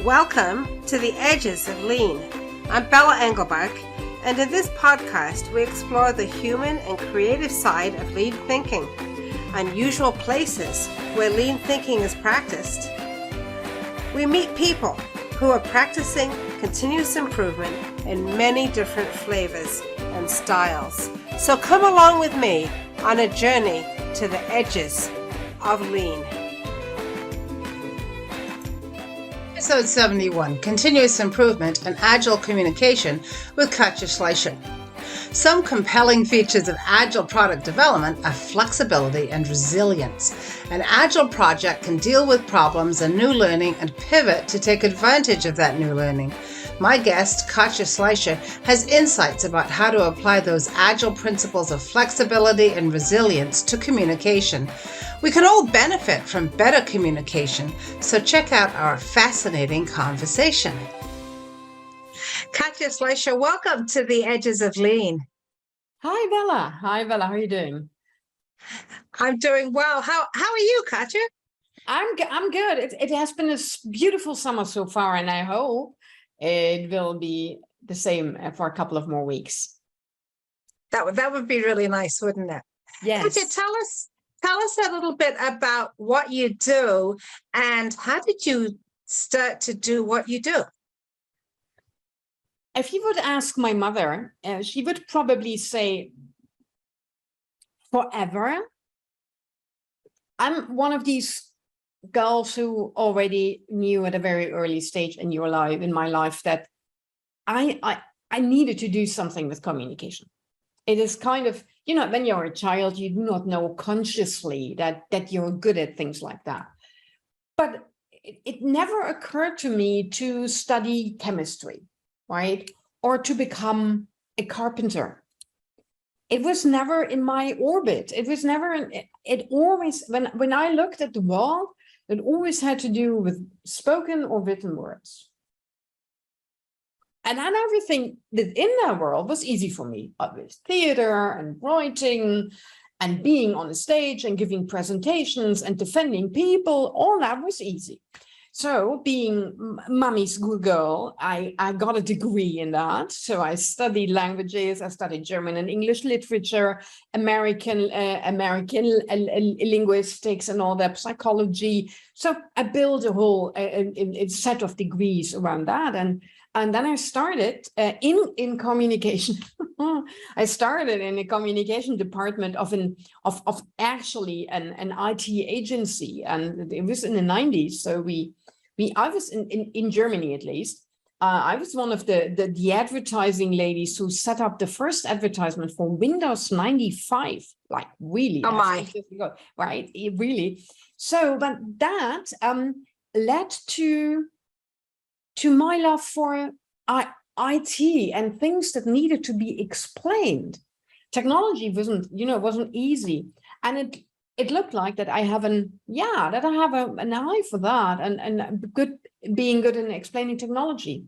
Welcome to the Edges of Lean. I'm Bella Engelbach, and in this podcast we explore the human and creative side of lean thinking, unusual places where lean thinking is practiced. We meet people who are practicing continuous improvement in many different flavors and styles. So come along with me on a journey to the edges of lean. Episode 71, Continuous Improvement and Agile Communication with Katja Schleicher. Some compelling features of Agile product development are flexibility and resilience. An Agile project can deal with problems and new learning and pivot to take advantage of that new learning. My guest, Katja Schleicher, has insights about how to apply those Agile principles of flexibility and resilience to communication. We can all benefit from better communication, so check out our fascinating conversation. Katja Schleicher, welcome to the Edges of Lean. Hi, Bella. How are you doing? I'm doing well. How are you, Katja? I'm good. It has been a beautiful summer so far, and I hope it will be the same for a couple of more weeks. That would be really nice, wouldn't it? Yes. Katja, tell us a little bit about what you do and how did you start to do what you do? If you would ask my mother, she would probably say, forever. I'm one of these girls who already knew at a very early stage in my life, that I needed to do something with communication. It is kind of, when you're a child, you do not know consciously that you're good at things like that. But it never occurred to me to study chemistry, right? Or to become a carpenter. It was never in my orbit. It was never, it always, when I looked at the world, it always had to do with spoken or written words. And then everything within that world was easy for me. Obviously, theater and writing and being on a stage and giving presentations and defending people, all that was easy. So being mommy's good girl, I got a degree in that. So I studied languages. I studied German and English literature, American linguistics and all that, psychology. So I built a whole a set of degrees around that. And then I started in communication. I started in the communication department of actually an IT agency, and it was in the 90s. So I was in Germany, at least. I was one of the advertising ladies who set up the first advertisement for Windows 95. Like really, oh my, right? Really. So, but that led to my love for IT and things that needed to be explained. Technology wasn't easy, and it looked like that I have an eye for that and being good in explaining technology.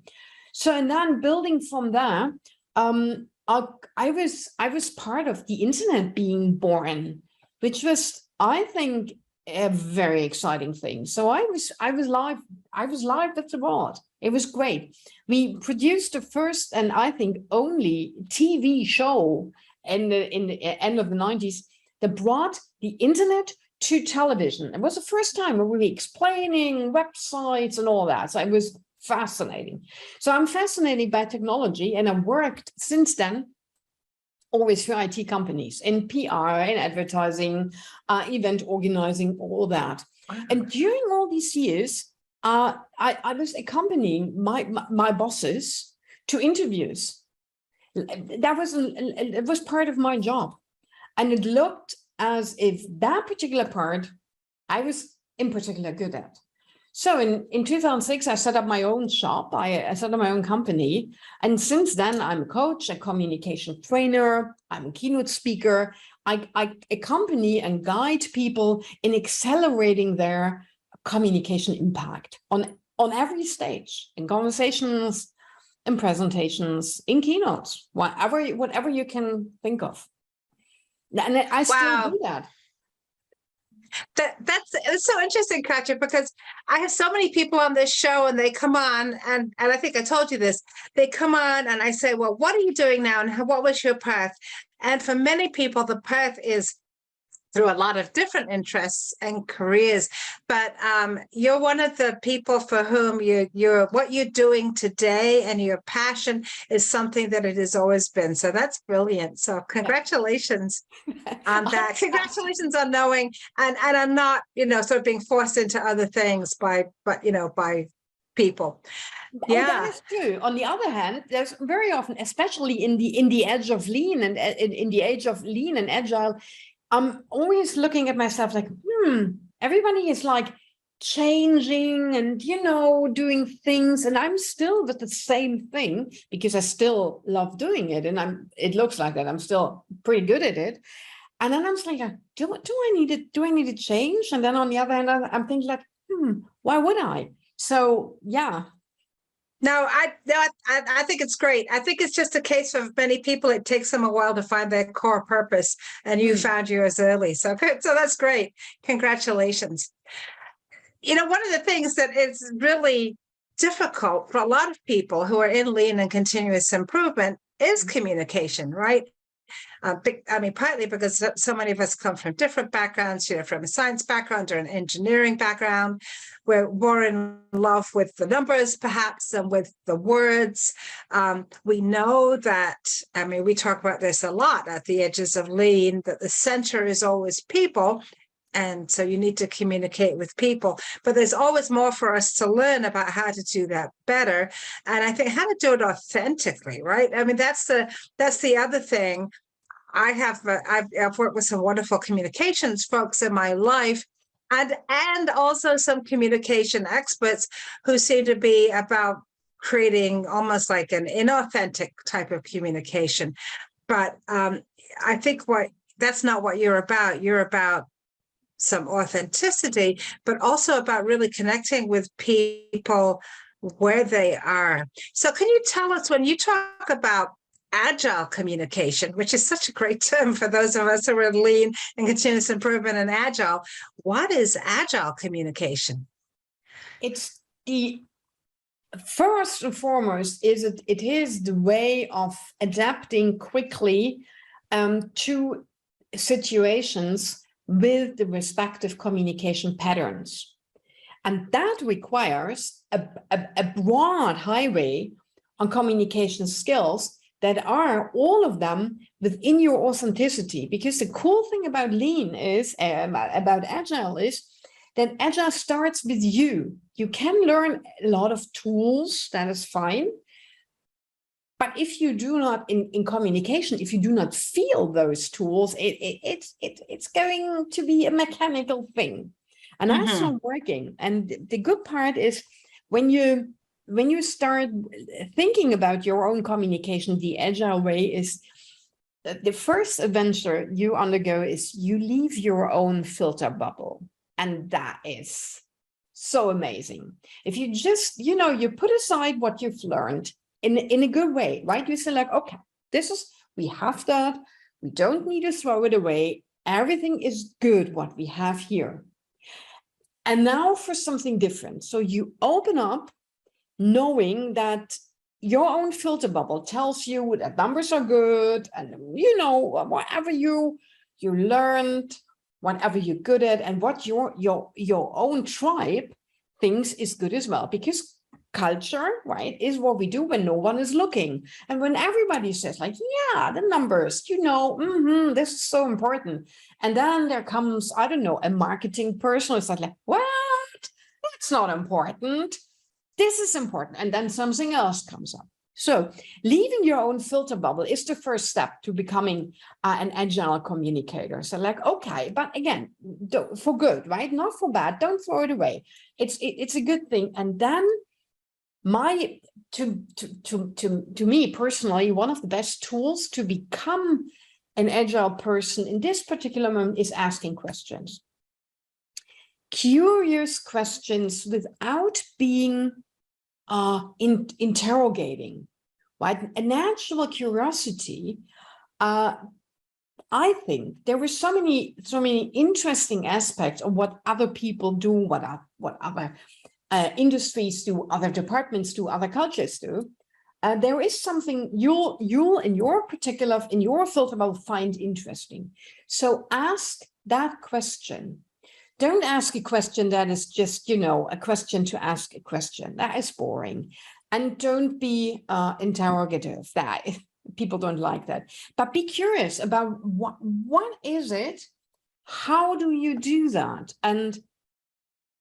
So, and then building from there, I was part of the internet being born, which was, I think, a very exciting thing. So I was live with the world. It was great. We produced the first and I think only TV show in the end of the 90s that brought the internet to television. It was the first time we were explaining websites and all that. So it was fascinating. So I'm fascinated by technology, and I've worked since then always for IT companies in PR, in advertising, event organizing, all that. Wow. And during all these years, I was accompanying my bosses to interviews. It was part of my job. And it looked as if that particular part I was in particular good at. So in 2006, I set up my own shop. I set up my own company. And since then, I'm a coach, a communication trainer. I'm a keynote speaker. I accompany and guide people in accelerating their communication impact on every stage, in conversations, in presentations, in keynotes, whatever you can think of. And I still do that. It's so interesting, Katja, because I have so many people on this show and they come on and I think I told you this, they come on and I say, well, what are you doing now? And what was your path? And for many people, the path is through a lot of different interests and careers, but you're one of the people for whom you're what you're doing today and your passion is something that it has always been. So that's brilliant. So congratulations on that. Congratulations on knowing and I'm not, sort of being forced into other things by people. Oh, that is true. On the other hand, there's very often, especially in the age of lean and in the age of lean and agile, I'm always looking at myself like, everybody is like changing and, doing things. And I'm still with the same thing because I still love doing it. And it looks like that I'm still pretty good at it. And then I'm just like, do I need it? Do I need to change? And then on the other hand, I'm thinking like, why would I? So, yeah. No, I think it's great. I think it's just a case of many people, it takes them a while to find their core purpose, and you found yours early. So that's great. Congratulations. One of the things that is really difficult for a lot of people who are in lean and continuous improvement is communication, right? Partly because so many of us come from different backgrounds, from a science background or an engineering background. We're more in love with the numbers, perhaps, than with the words. We know that, we talk about this a lot at the edges of lean, that the center is always people. And so you need to communicate with people, but there's always more for us to learn about how to do that better. And I think how to do it authentically, right? That's the other thing. I've worked with some wonderful communications folks in my life, and also some communication experts who seem to be about creating almost like an inauthentic type of communication. But I think that's not what you're about. You're about some authenticity, but also about really connecting with people where they are. So can you tell us, when you talk about Agile communication, which is such a great term for those of us who are lean and continuous improvement and Agile, what is Agile communication? It's the first and foremost it is the way of adapting quickly to situations with the respective communication patterns. And that requires a broad highway on communication skills that are all of them within your authenticity. Because the cool thing about lean is, about Agile is, that Agile starts with you. You can learn a lot of tools, that is fine. But if you do not, in communication, if you do not feel those tools, it's going to be a mechanical thing. And that's not working. And the good part is when you start thinking about your own communication, the Agile way is the first adventure you undergo is you leave your own filter bubble. And that is so amazing. If you just, you put aside what you've learned in a good way, right? You say like, okay, we have that. We don't need to throw it away. Everything is good, what we have here. And now for something different. So you open up knowing that your own filter bubble tells you that numbers are good and, whatever you learned, whatever you're good at, and what your own tribe thinks is good as well. Because culture, right, is what we do when no one is looking. And when everybody says like, yeah, the numbers, this is so important. And then there comes, I don't know, a marketing person who's like, what? That's not important. This is important. And then something else comes up. So leaving your own filter bubble is the first step to becoming an Agile communicator. So like, okay, but again, for good, right? Not for bad. Don't throw it away. It's a good thing. And then to me personally, one of the best tools to become an Agile person in this particular moment is asking questions. Curious questions without being interrogating, right? A natural curiosity I think there were so many interesting aspects of what other people do, what other industries do, other departments do, other cultures do. There is something you'll in your field will find interesting. So ask that question. Don't ask a question that is just, a question to ask a question. That is boring. And don't be interrogative. That people don't like that. But be curious about what is it? How do you do that? And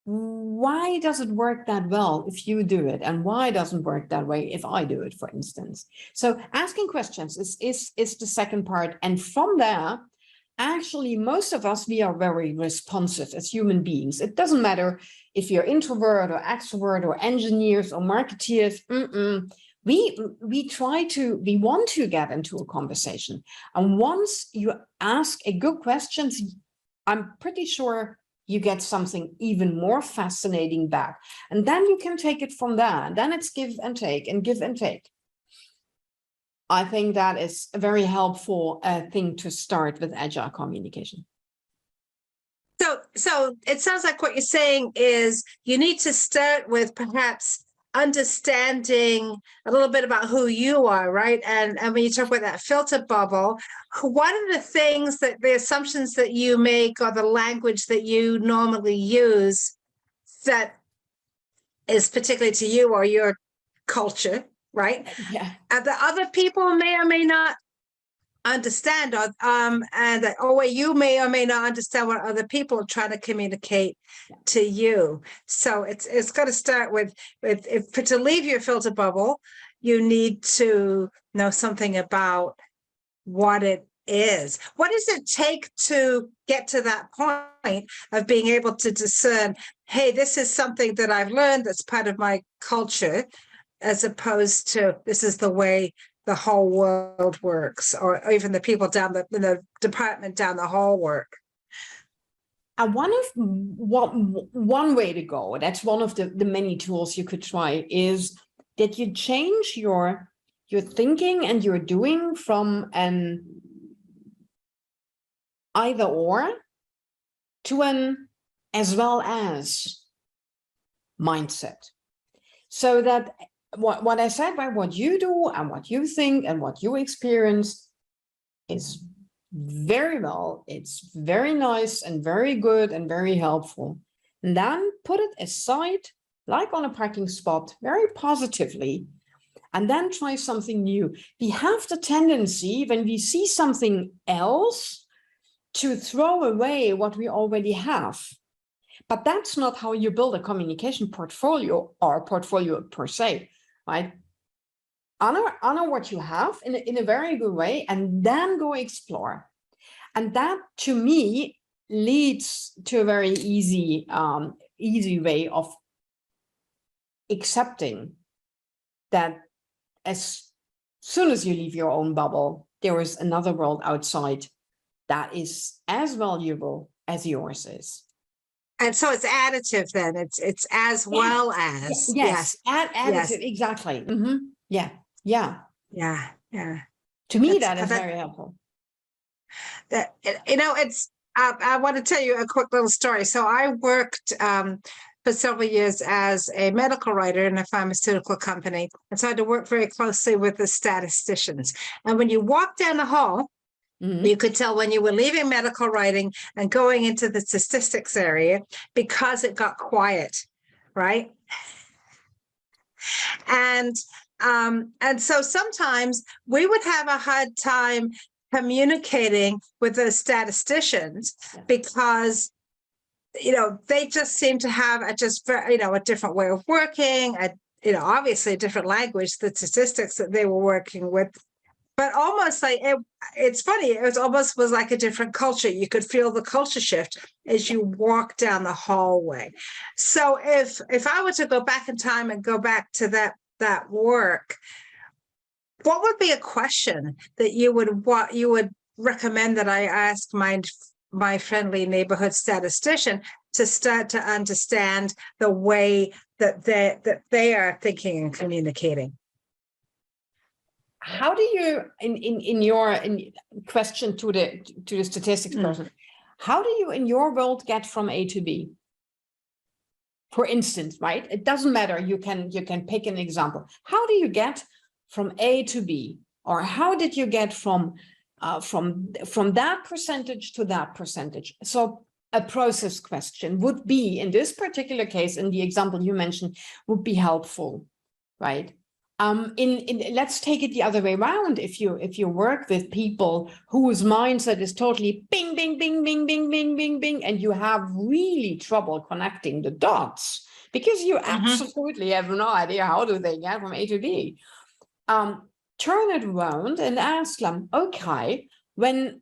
why does it work that well if you do it? And why doesn't work that way if I do it, for instance? So asking questions is the second part. And from there, actually, most of us, we are very responsive as human beings. It doesn't matter if you're introvert or extrovert or engineers or marketeers. We want to get into a conversation. And once you ask a good question, I'm pretty sure you get something even more fascinating back. And then you can take it from there. And then it's give and take and give and take. I think that is a very helpful thing to start with Agile communication. So it sounds like what you're saying is you need to start with perhaps understanding a little bit about who you are, right? And when you talk about that filter bubble, what are the things the assumptions that you make or the language that you normally use that is particularly to you or your culture, right? Yeah. And the other people may or may not understand, or you may or may not understand what other people are trying to communicate to you. So it's got to start with to leave your filter bubble, you need to know something about what it is. What does it take to get to that point of being able to discern, hey, this is something that I've learned that's part of my culture, as opposed to this is the way the whole world works, or even the people down in the department down the hall work? And one way to go, that's one of the many tools you could try, is that you change your thinking and your doing from an either or to an as well as mindset. So that what I said by what you do and what you think and what you experience is very well, it's very nice and very good and very helpful. And then put it aside, like on a parking spot, very positively, and then try something new. We have the tendency, when we see something else, to throw away what we already have. But that's not how you build a communication portfolio or a portfolio per se, right? Honor what you have in a very good way, and then go explore. And that, to me, leads to a very easy way of accepting that as soon as you leave your own bubble, there is another world outside that is as valuable as yours is. And so it's additive then. It's as well as. Yes. Additive, yes. Exactly. Mm-hmm. Yeah. To me, that is very helpful. That, it's. I want to tell you a quick little story. So I worked for several years as a medical writer in a pharmaceutical company, and so I had to work very closely with the statisticians. And when you walk down the hall, you could tell when you were leaving medical writing and going into the statistics area, because it got quiet, right? And so sometimes we would have a hard time communicating with the statisticians because, they just seem to have a different way of working, obviously a different language, the statistics that they were working with. But almost like it's funny, it almost was like a different culture. You could feel the culture shift as you walk down the hallway. So if I were to go back in time and go back to that work, what would be a question that you would recommend that I ask my friendly neighborhood statistician to start to understand the way that they are thinking and communicating? how do you, in your question to the statistics person, how do you in your world get from A to B? For instance, right? It doesn't matter. You can pick an example. How do you get from A to B, or how did you get from that percentage to that percentage? So a process question would be, in this particular case, in the example you mentioned, would be helpful, right? Let's take it the other way around. If you work with people whose mindset is totally bing, bing, bing, bing, bing, bing, bing, bing, and you have really trouble connecting the dots because you absolutely have no idea how do they get from A to B. Turn it around and ask them, okay, when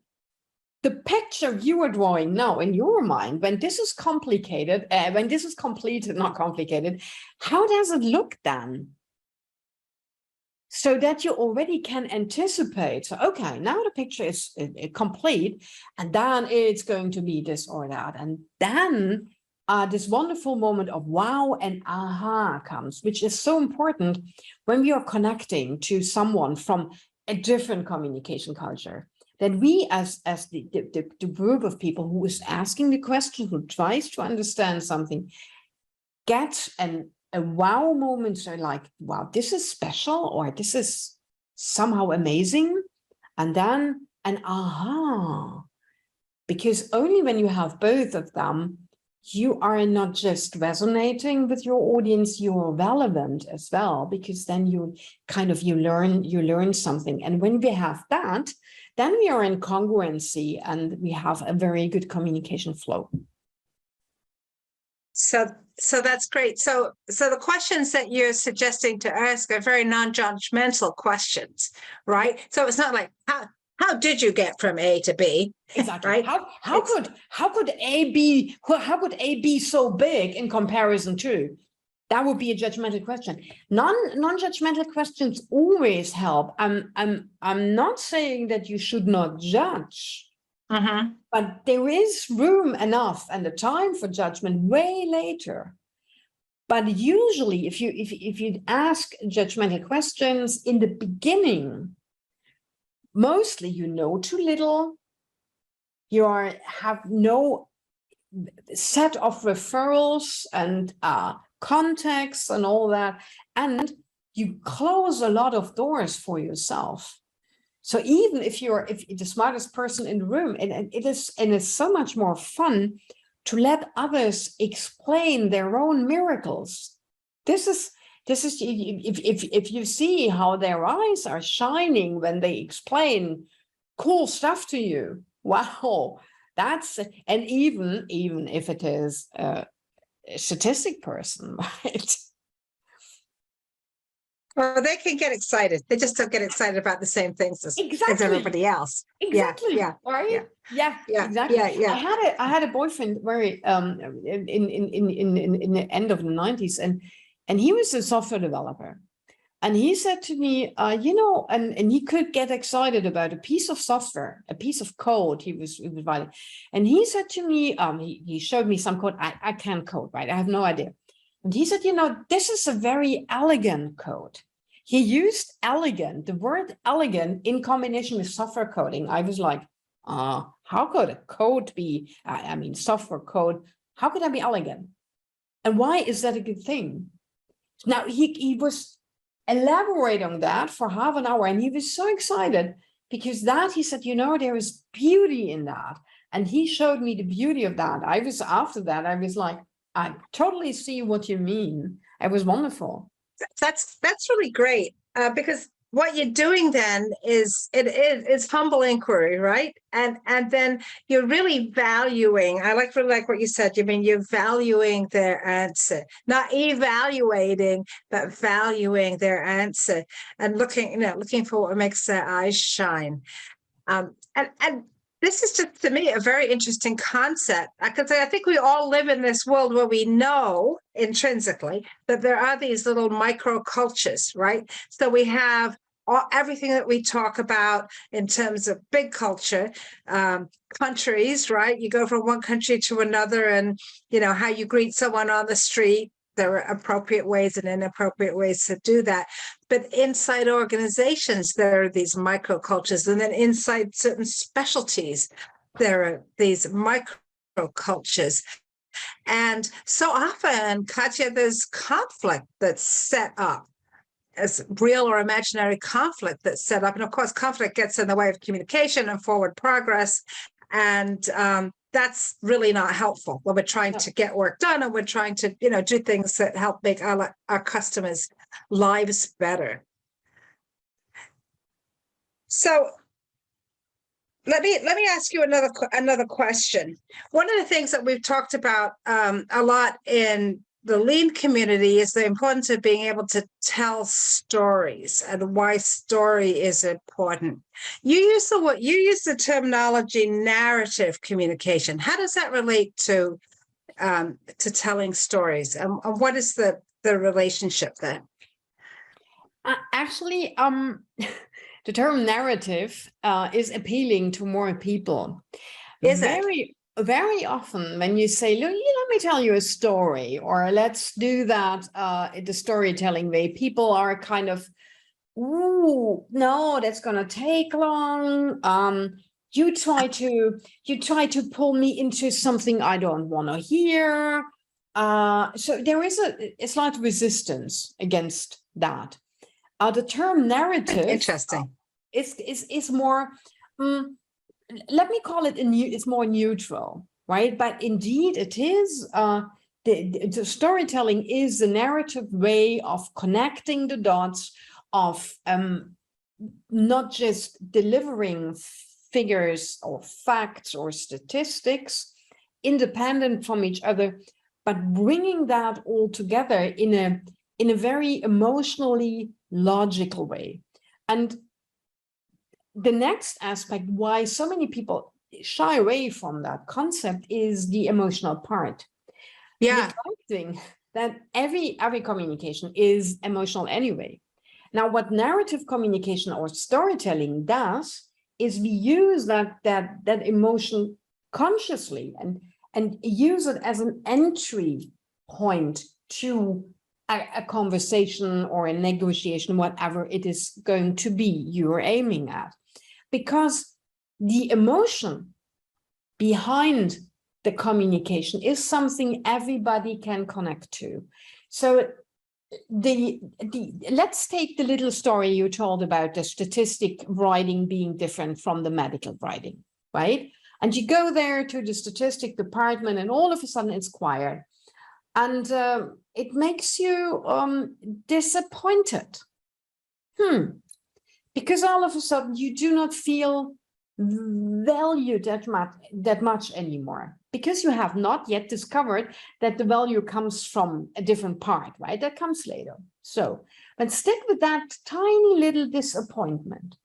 the picture you are drawing now in your mind, when this is complicated, when this is completed, not complicated, how does it look then? So that you already can anticipate. So, okay, now the picture is complete, and then it's going to be this or that. And then this wonderful moment of wow and aha comes, which is so important when we are connecting to someone from a different communication culture. That we, as the group of people who is asking the question, who tries to understand something, get a wow moment. So like, wow, this is special, or this is somehow amazing. And then an aha, because only when you have both of them, you are not just resonating with your audience, you are relevant as well, because then you learn something. And when we have that, then we are in congruency and we have a very good communication flow. So that's great. So the questions that you're suggesting to ask are very non-judgmental questions, right? So it's not like, how did you get from A to B? Exactly. Right? How could A be so big in comparison to? That would be a judgmental question. Non-judgmental questions always help. I'm not saying that you should not judge. But there is room enough and the time for judgment way later. But usually, if you ask judgmental questions in the beginning, mostly you know too little. You have no set of referrals and context and all that, and you close a lot of doors for yourself. So even if you're the smartest person in the room, and it's so much more fun to let others explain their own miracles. This is if you see how their eyes are shining when they explain cool stuff to you. Wow, and even if it is a statistic person, right? Well, they can get excited. They just don't get excited about the same things as everybody else. Exactly. Yeah. Right. Yeah. Exactly. Yeah. I had a boyfriend very in the end of the 90s, and he was a software developer. And he said to me, and he could get excited about a piece of software, a piece of code he was writing. And he said to me, he showed me some code. I can't code, right? I have no idea. And he said, this is a very elegant code. He used elegant, the word elegant in combination with software coding. I was like, how could a code be, software code, how could that be elegant? And why is that a good thing? Now, he was elaborating on that for half an hour, and he was so excited because he said, there is beauty in that. And he showed me the beauty of that. After that, I was like, I totally see what you mean. It was wonderful. That's really great because what you're doing then is humble inquiry, right? And then you're really valuing. I really like what you said. You're valuing their answer, not evaluating, but valuing their answer and looking for what makes their eyes shine. And this is just, to me, a very interesting concept, because I think we all live in this world where we know intrinsically that there are these little micro cultures, right? So we have everything that we talk about in terms of big culture, countries, right? You go from one country to another and, how you greet someone on the street, there are appropriate ways and inappropriate ways to do that. But inside organizations, there are these microcultures, and then inside certain specialties, there are these microcultures. And so often, Katja, there's conflict that's set up, as real or imaginary conflict that's set up. And of course, conflict gets in the way of communication and forward progress. And that's really not helpful when we're trying to get work done and we're trying to, do things that help make our customers' lives better. So let me ask you another question. One of the things that we've talked about a lot in the lean community is the importance of being able to tell stories and why story is important. You use the terminology narrative communication. How does that relate to telling stories, and what is the relationship there? Actually, the term narrative is appealing to more people. Is it? Very often when you say, let me tell you a story, or let's do that the storytelling way, people are kind of, ooh, no, that's going to take long. You try to pull me into something I don't want to hear. So there is a slight resistance against that. The term narrative Interesting. Is more, let me call it it's more neutral, right? But indeed it is, the storytelling is the narrative way of connecting the dots, of not just delivering figures or facts or statistics independent from each other, but bringing that all together in a very emotionally logical way. And the next aspect why so many people shy away from that concept is the emotional part. Yeah. Neglecting that every communication is emotional anyway. Now, what narrative communication or storytelling does is we use that emotion consciously and use it as an entry point to a conversation or a negotiation, whatever it is going to be you're aiming at. Because the emotion behind the communication is something everybody can connect to. So let's take the little story you told about the statistic writing being different from the medical writing, right? And you go there to the statistic department and all of a sudden it's quiet. And it makes you disappointed. Because all of a sudden you do not feel valued that much anymore, because you have not yet discovered that the value comes from a different part, right? That comes later. So, but stick with that tiny little disappointment.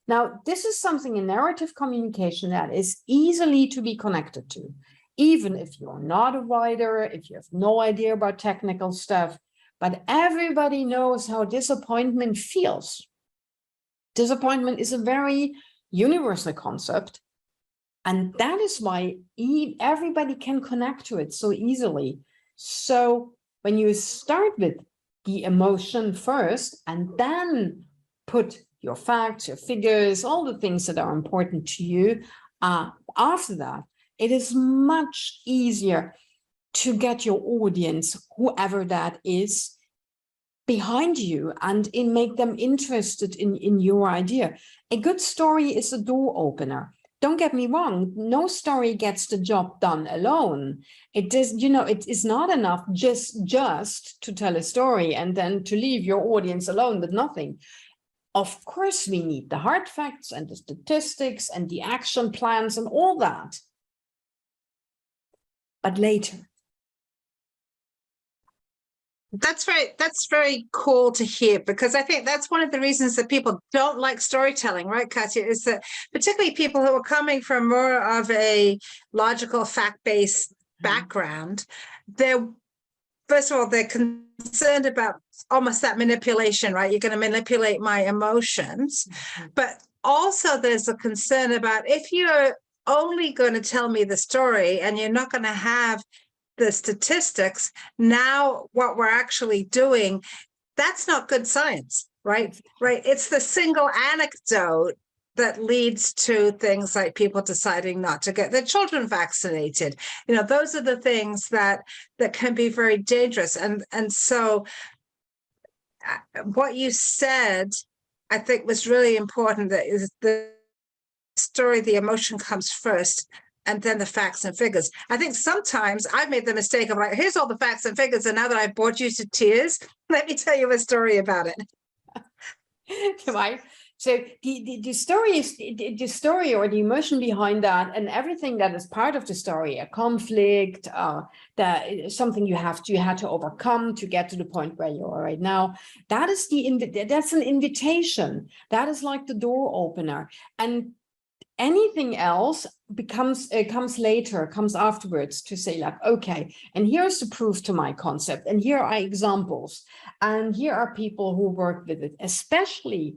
Now, this is something in narrative communication that is easily to be connected to, even if you're not a writer, if you have no idea about technical stuff, but everybody knows how disappointment feels. Disappointment is a very universal concept, and that is why everybody can connect to it so easily. So when you start with the emotion first and then put your facts, your figures, all the things that are important to you, after that, it is much easier to get your audience, whoever that is, behind you and make them interested in your idea. A good story is a door opener. Don't get me wrong, no story gets the job done alone. It is, it is not enough just to tell a story and then to leave your audience alone with nothing. Of course, we need the hard facts and the statistics and the action plans and all that. But later. That's very cool to hear, because I think that's one of the reasons that people don't like storytelling, right, Katja, is that particularly people who are coming from more of a logical, fact-based background, first of all, they're concerned about almost that manipulation, right? You're going to manipulate my emotions. But also there's a concern about, if you're only going to tell me the story and you're not going to have the statistics. Now what we're actually doing, that's not good science, right? Right. It's the single anecdote that leads to things like people deciding not to get their children vaccinated. You know, those are the things that can be very dangerous. And so what you said, I think, was really important. That is the story, the emotion comes first, and then the facts and figures. I think sometimes I've made the mistake of like, here's all the facts and figures, and now that I've bored you to tears, let me tell you a story about it. Right. So the story is the story or the emotion behind that, and everything that is part of the story, a conflict, that something you had to overcome to get to the point where you are right now. That is that's an invitation. That is like the door opener, and anything else comes later, comes afterwards, to say like, okay, and here's the proof to my concept, and here are examples, and here are people who work with it, especially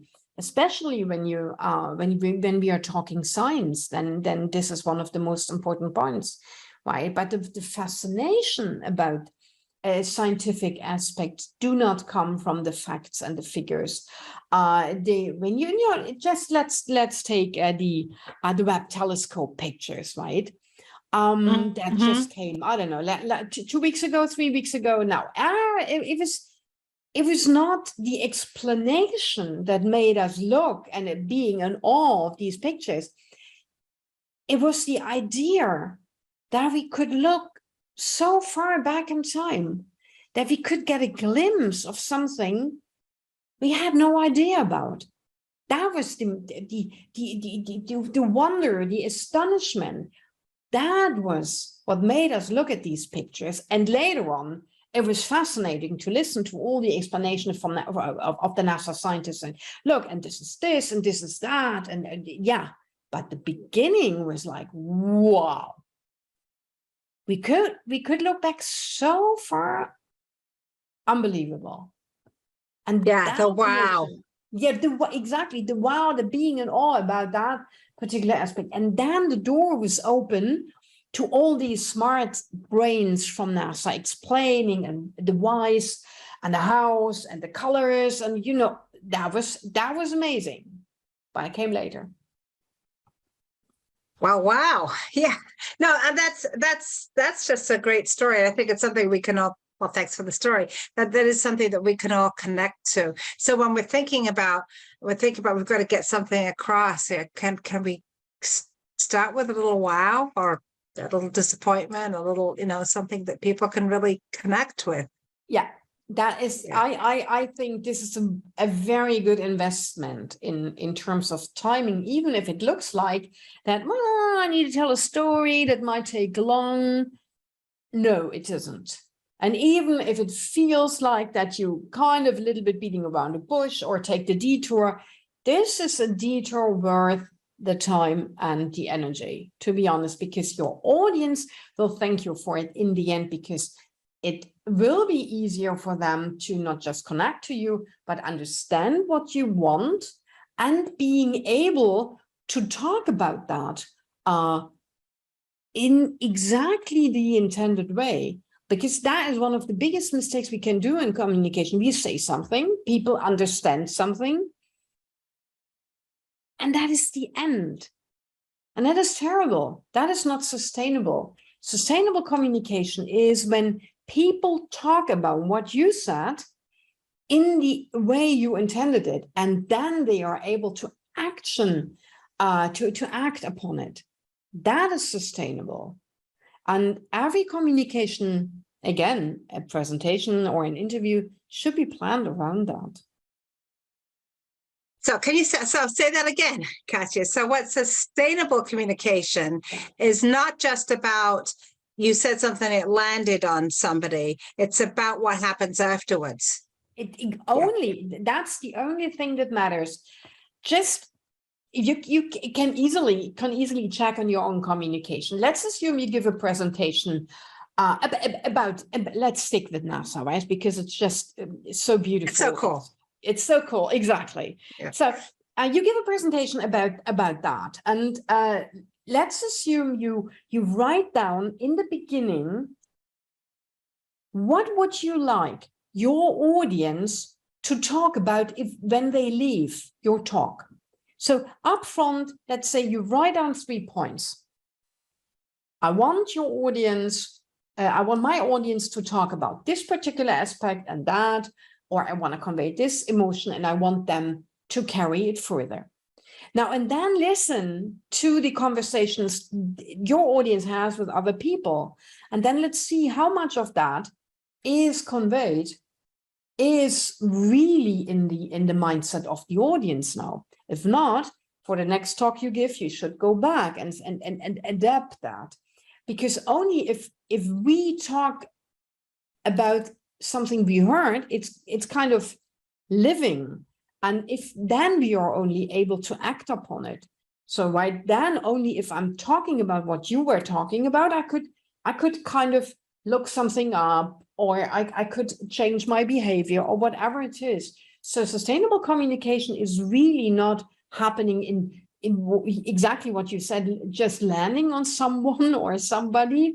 when you when we are talking science, then this is one of the most important points, right? But the fascination about scientific aspects do not come from the facts and the figures. When you just let's take the Webb telescope pictures, right? That just came, I don't know, 2 weeks ago, 3 weeks ago now. It was not the explanation that made us look and being in awe of these pictures. It was the idea that we could look so far back in time, that we could get a glimpse of something we had no idea about. That was the wonder, the astonishment. That was what made us look at these pictures. And later on, it was fascinating to listen to all the explanations from of the NASA scientists, and look, and this is this, and this is that, and yeah. But the beginning was like, wow. We could look back so far, unbelievable. And yeah, the wow. Exactly, the wow, the being in awe about that particular aspect. And then the door was open to all these smart brains from NASA explaining, and the whys and the hows and the colors, and you know, that was amazing. But I came later. Wow. Yeah. No, and that's just a great story. I think it's something we can all, well, thanks for the story. That is something that we can all connect to. So when we're thinking about we've got to get something across here, can we start with a little wow, or a little disappointment, a little, you know, something that people can really connect with? Yeah. That is, yeah. I think this is a very good investment in terms of timing, even if it looks like that, well, I need to tell a story that might take long. No, it isn't. And even if it feels like that you kind of a little bit beating around the bush or take the detour, this is a detour worth the time and the energy, to be honest, because your audience will thank you for it in the end, because it will be easier for them to not just connect to you, but understand what you want, and being able to talk about that in exactly the intended way. Because that is one of the biggest mistakes we can do in communication. We say something, people understand something, and that is the end. And that is terrible. That is not sustainable. Sustainable communication is when people talk about what you said in the way you intended it, and then they are able to act upon it. That is sustainable. And every communication, again, a presentation or an interview, should be planned around that. So can you say that again, Katja? So what sustainable communication is not just about, you said something, it landed on somebody. It's about what happens afterwards. That's the only thing that matters. Just you can easily check on your own communication. Let's assume you give a presentation about, let's stick with NASA, right? Because it's just so beautiful. It's so cool. It's so cool, exactly. Yeah. So you give a presentation about that, and let's assume you write down in the beginning what would you like your audience to talk about when they leave your talk? So upfront, let's say you write down 3 points. I want your audience, I want my audience to talk about this particular aspect and that, or I want to convey this emotion and I want them to carry it further. Now, and then listen to the conversations your audience has with other people. And then let's see how much of that is conveyed, is really in the mindset of the audience now. If not, for the next talk you give, you should go back and adapt that. Because only if we talk about something we heard, it's kind of living. And if then we are only able to act upon it. So right then, only if I'm talking about what you were talking about, I could kind of look something up, or I could change my behavior or whatever it is. So sustainable communication is really not happening in exactly what you said, just landing on someone or somebody,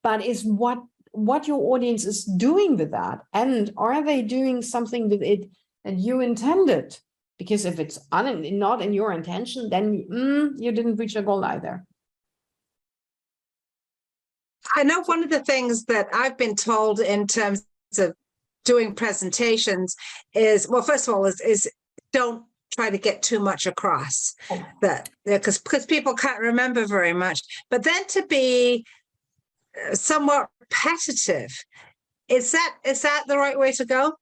but is what your audience is doing with that. And are they doing something with it that you intended? Because if it's not in your intention, then you didn't reach a goal either. I know one of the things that I've been told in terms of doing presentations is, well, first of all, is don't try to get too much across, that because people can't remember very much. But then to be somewhat repetitive, is that the right way to go?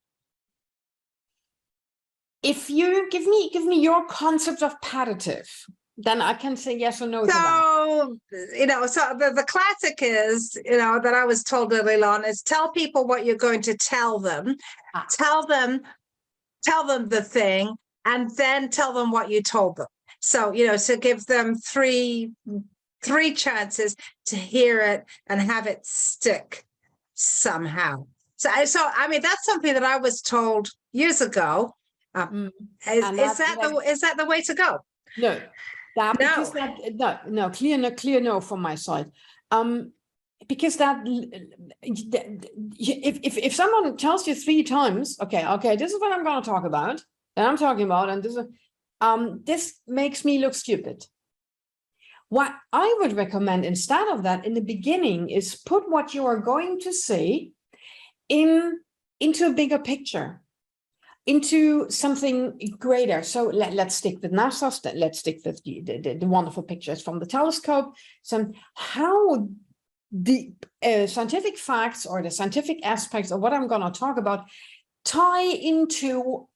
If you give me your concept of repetitive, then I can say yes or no to that. So, so the classic is, that I was told early on is tell people what you're going to tell them, tell them the thing, and then tell them what you told them. So, so give them three chances to hear it and have it stick somehow. So I mean, that's something that I was told years ago. Is that the way to go? No. Clear no from my side. Because that if someone tells you 3 times, okay, this is what I'm going to talk about, and I'm talking about, and this makes me look stupid. What I would recommend instead of that in the beginning is put what you are going to say into a bigger picture, into something greater. So let's stick with NASA, let's stick with the wonderful pictures from the telescope. So how the scientific facts or the scientific aspects of what I'm going to talk about tie into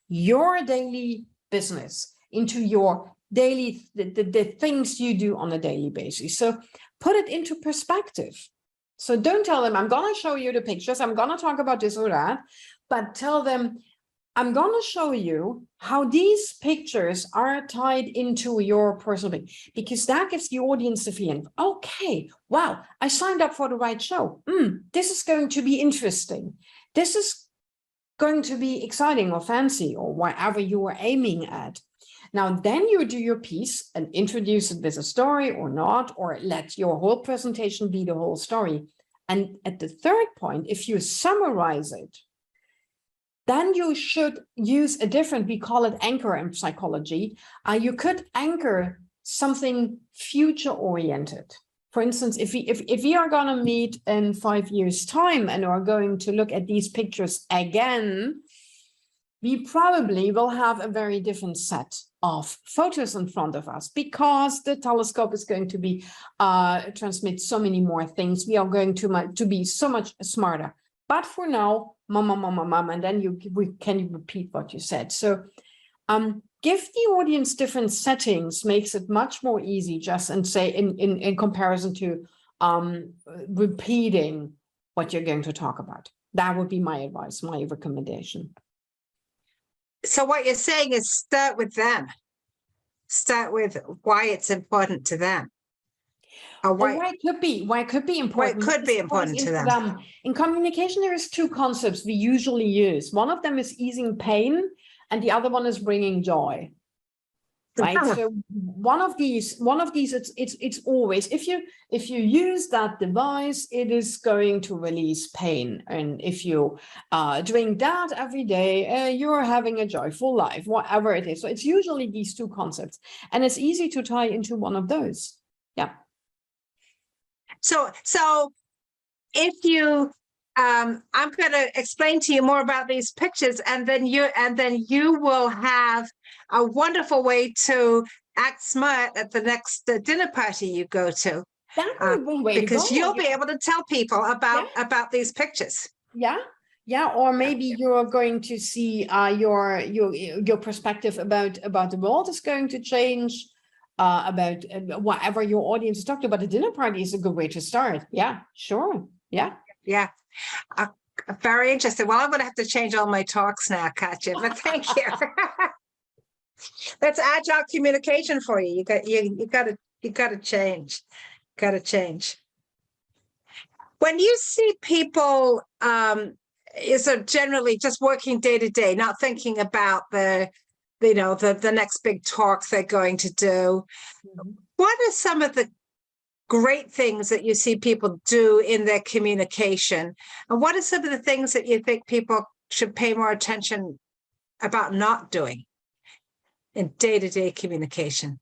your daily business, into your daily, the things you do on a daily basis. So put it into perspective. So don't tell them, I'm going to show you the pictures, I'm going to talk about this or that, but tell them, I'm going to show you how these pictures are tied into your personal thing, because that gives the audience the feeling, okay, wow, I signed up for the right show. This is going to be interesting. This is going to be exciting or fancy or whatever you are aiming at. Now, then you do your piece and introduce it with a story or not, or let your whole presentation be the whole story. And at the third point, if you summarize it, then you should use a different, we call it anchor in psychology. You could anchor something future-oriented. For instance, if we are going to meet in 5 years' time and are going to look at these pictures again, we probably will have a very different set of photos in front of us, because the telescope is going to be transmit so many more things. We are going to be so much smarter. But for now, mom, and then you repeat what you said. So give the audience different settings makes it much more easy, just and say in comparison to repeating what you're going to talk about. That would be my advice, my recommendation. So what you're saying is start with them. Start with why it's important to them. Or why it could be important. Why it could be important to them. In communication, there is 2 concepts we usually use. One of them is easing pain, and the other one is bringing joy. right? So one of these, it's always, if you use that device, it is going to release pain. And if you drink that every day, you're having a joyful life, whatever it is. So it's usually these two concepts, and it's easy to tie into one of those. Yeah. So if you, I'm going to explain to you more about these pictures, and then you will have a wonderful way to act smart at the next dinner party you go to. That would be a way because to go. You'll be able to tell people about these pictures. Yeah. Yeah, or maybe you're going to see your perspective about the world is going to change. About whatever your audience is talking about. The dinner party is a good way to start. Yeah, sure. Yeah. Very interesting. Well, I'm going to have to change all my talks now, Katja, but thank you. That's agile communication for you. You got to change. Got to change. When you see people is generally just working day to day, not thinking about the next big talk they're going to do. Mm-hmm. What are some of the great things that you see people do in their communication? And what are some of the things that you think people should pay more attention about not doing in day-to-day communication?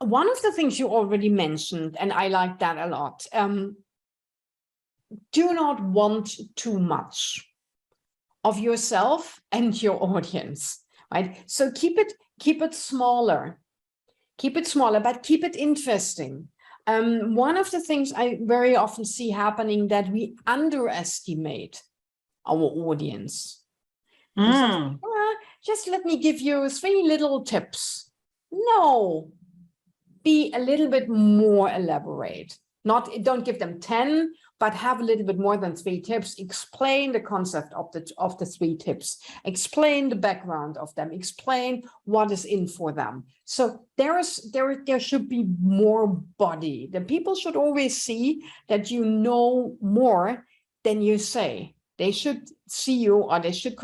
One of the things you already mentioned, and I like that a lot, do not want too much of yourself and your audience. Right? So keep it smaller, but keep it interesting. One of the things I very often see happening that we underestimate our audience. Just let me give you 3 little tips. No, be a little bit more elaborate. Don't give them 10, but have a little bit more than 3 tips. Explain the concept of the 3 tips. Explain the background of them. Explain what is in for them. So there should be more body. The people should always see that you know more than you say. They should see you, or they should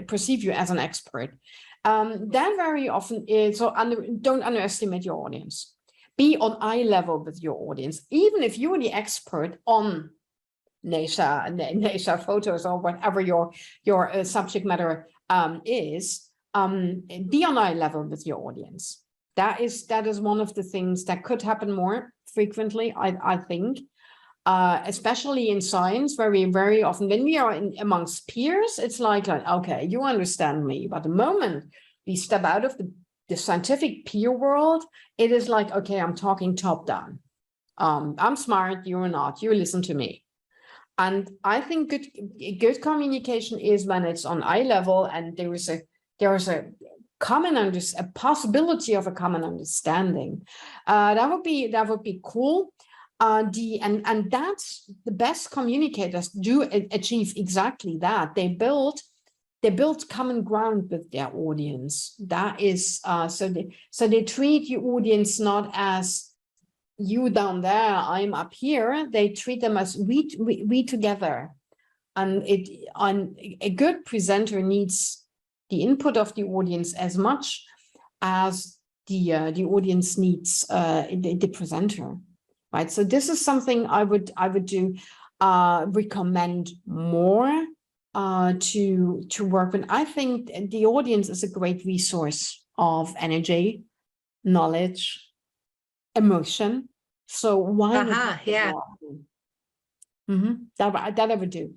perceive you as an expert. That very often is, so don't underestimate your audience. Be on eye level with your audience, even if you're the expert on NASA photos or whatever your subject matter is. Be on eye level with your audience. That is one of the things that could happen more frequently, I think, especially in science. Very, very often when we are amongst peers, it's like, okay, you understand me, but the moment we step out of the scientific peer world, it is like, okay, I'm talking top down. I'm smart, you're not, you listen to me. And I think good communication is when it's on eye level and there is a possibility of a common understanding. That would be cool. And that's the best communicators do achieve exactly that. They build common ground with their audience. That is so they treat your audience not as you down there, I'm up here. They treat them as we together. And a good presenter needs the input of the audience as much as the audience needs the presenter. Right. So this is something I would do recommend more to work with. I think the audience is a great resource of energy, knowledge, emotion. So why not? Yeah. That I would do.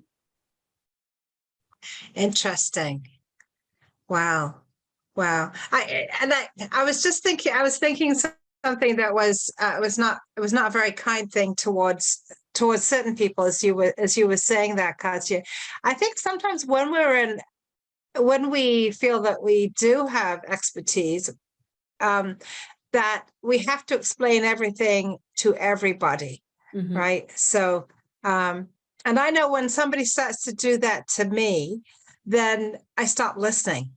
Interesting. Wow. I was just thinking. I was thinking something that was not a very kind thing towards certain people, as you were saying that, Katja. I think sometimes when we feel that we do have expertise, that we have to explain everything to everybody, right? So, and I know when somebody starts to do that to me, then I stop listening.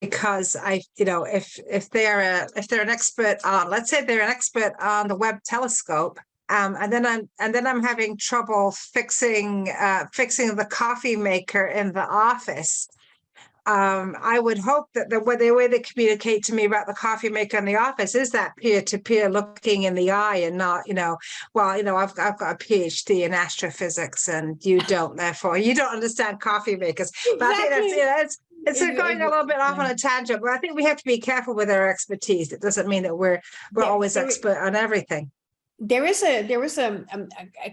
Because if they're an expert on, let's say they're an expert on the Webb telescope, and then I'm having trouble fixing the coffee maker in the office, I would hope that the way they communicate to me about the coffee maker in the office is that peer-to-peer looking in the eye, and not, I've got a PhD in astrophysics and you don't, therefore you don't understand coffee makers. But I think that's, it's going a little bit off on a tangent, but I think we have to be careful with our expertise. It doesn't mean that we're always expert on everything. There is a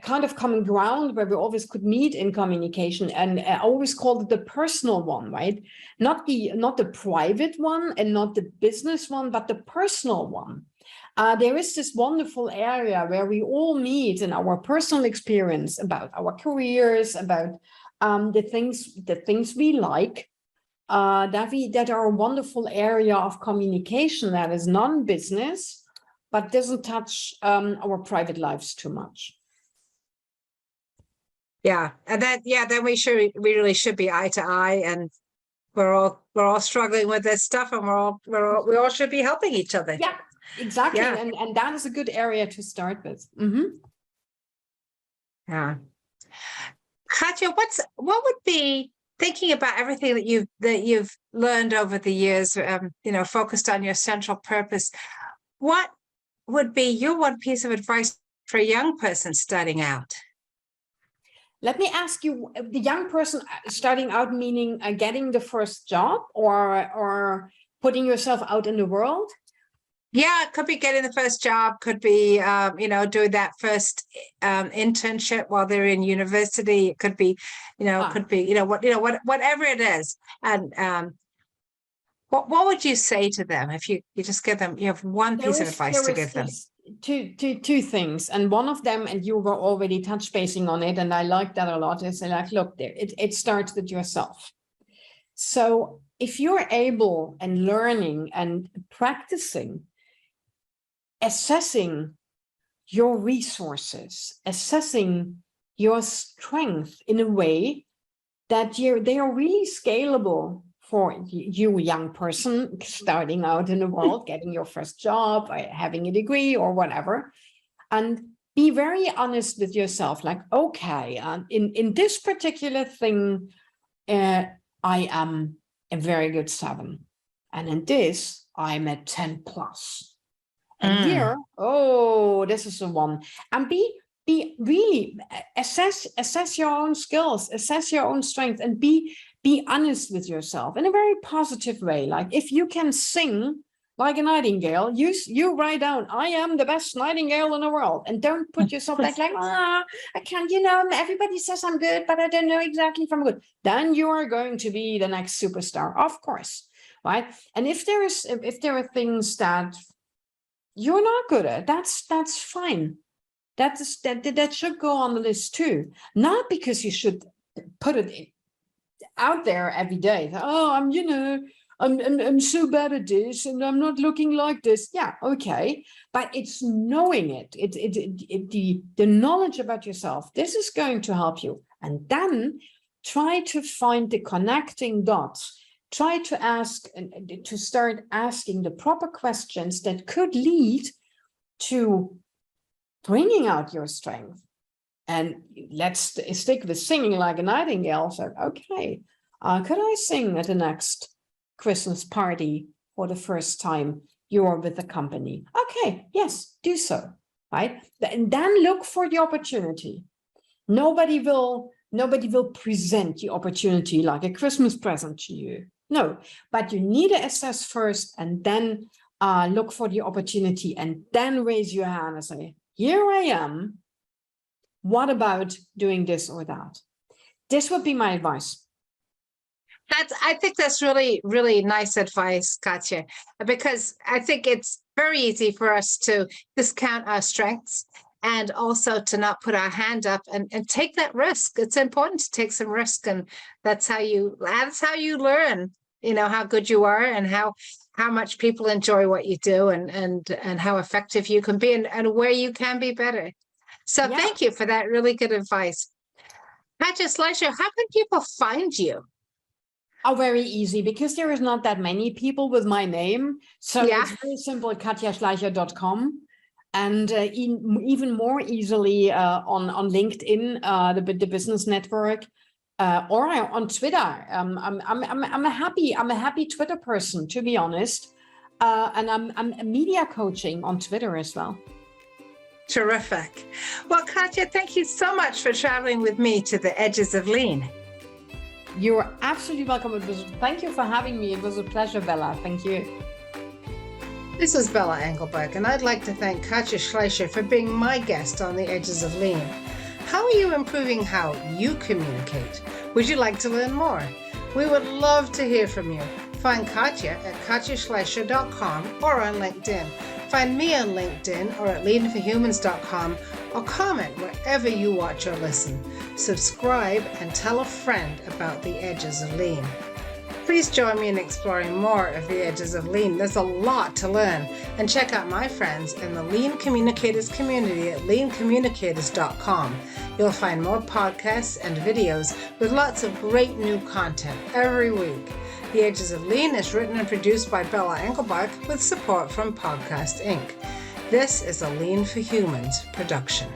kind of common ground where we always could meet in communication, and I always called it the personal one, right? Not the private one and not the business one, but the personal one. There is this wonderful area where we all meet in our personal experience about our careers, about the things we like. That are a wonderful area of communication that is non-business, but doesn't touch our private lives too much. Yeah, and then we really should be eye to eye, and we're all struggling with this stuff, and we all should be helping each other. Yeah, exactly, yeah. And that is a good area to start with. Mm-hmm. Yeah, Katja, what would be, thinking about everything that you've learned over the years, focused on your central purpose, what would be your one piece of advice for a young person starting out? Let me ask you, the young person starting out, meaning getting the first job or putting yourself out in the world? Yeah, it could be getting the first job, could be, doing that first internship while they're in university. It could be, whatever it is. And what would you say to them if you just give them, you have one piece of advice to give them? Two things, and one of them, and you were already touch basing on it, and I like that a lot, is like, look, it starts with yourself. So if you're able and learning and practicing, assessing your resources, assessing your strength in a way that they are really scalable for you, young person starting out in the world, getting your first job, having a degree or whatever, and be very honest with yourself. Like, okay, in this particular thing, I am a very good 7, and in this, I'm a 10 plus. And here, this is the one. And be really assess your own skills, assess your own strength, and be honest with yourself in a very positive way. Like, if you can sing like a nightingale, you write down, I am the best nightingale in the world, and don't put yourself like I can't, everybody says I'm good, but I don't know exactly if I'm good. Then you are going to be the next superstar, of course, right? And if there are things that you're not good at, that's fine. That should go on the list too. Not because you should put it out there every day. Oh, I'm so bad at this, and I'm not looking like this. Yeah, okay, but it's knowing it. The knowledge about yourself. This is going to help you, and then try to find the connecting dots. Try to ask and to start asking the proper questions that could lead to bringing out your strength. And let's stick with singing like a nightingale. So, okay, could I sing at the next Christmas party for the first time you're with the company? Okay, yes, do so, right? And then look for the opportunity. Nobody will present the opportunity like a Christmas present to you. No, but you need to assess first, and then look for the opportunity, and then raise your hand and say, here I am. What about doing this or that? This would be my advice. I think that's really, really nice advice, Katja, because I think it's very easy for us to discount our strengths, and also to not put our hand up and take that risk. It's important to take some risk, and that's how you learn, how good you are, and how much people enjoy what you do, and how effective you can be, and where you can be better. So yeah. Thank you for that really good advice. Katja Schleicher, how can people find you? Oh, very easy, because there is not that many people with my name. So yeah. It's very simple, katjaschleicher.com. And even more easily on LinkedIn, the business network. or on Twitter. I'm a happy Twitter person, to be honest. And I'm media coaching on Twitter as well. Terrific. Well, Katja, thank you so much for traveling with me to the edges of lean. You're absolutely welcome. Thank you for having me. It was a pleasure, Bella. Thank you. This is Bella Engelberg, and I'd like to thank Katja Schleicher for being my guest on the edges of lean. How are you improving how you communicate? Would you like to learn more? We would love to hear from you. Find Katja at katjaschleicher.com or on LinkedIn. Find me on LinkedIn or at leanforhumans.com, or comment wherever you watch or listen. Subscribe and tell a friend about the edges of lean. Please join me in exploring more of the edges of lean. There's a lot to learn. And check out my friends in the Lean Communicators community at leancommunicators.com. You'll find more podcasts and videos with lots of great new content every week. The Edges of Lean is written and produced by Bella Engelbach with support from Podcast Inc. This is a Lean for Humans production.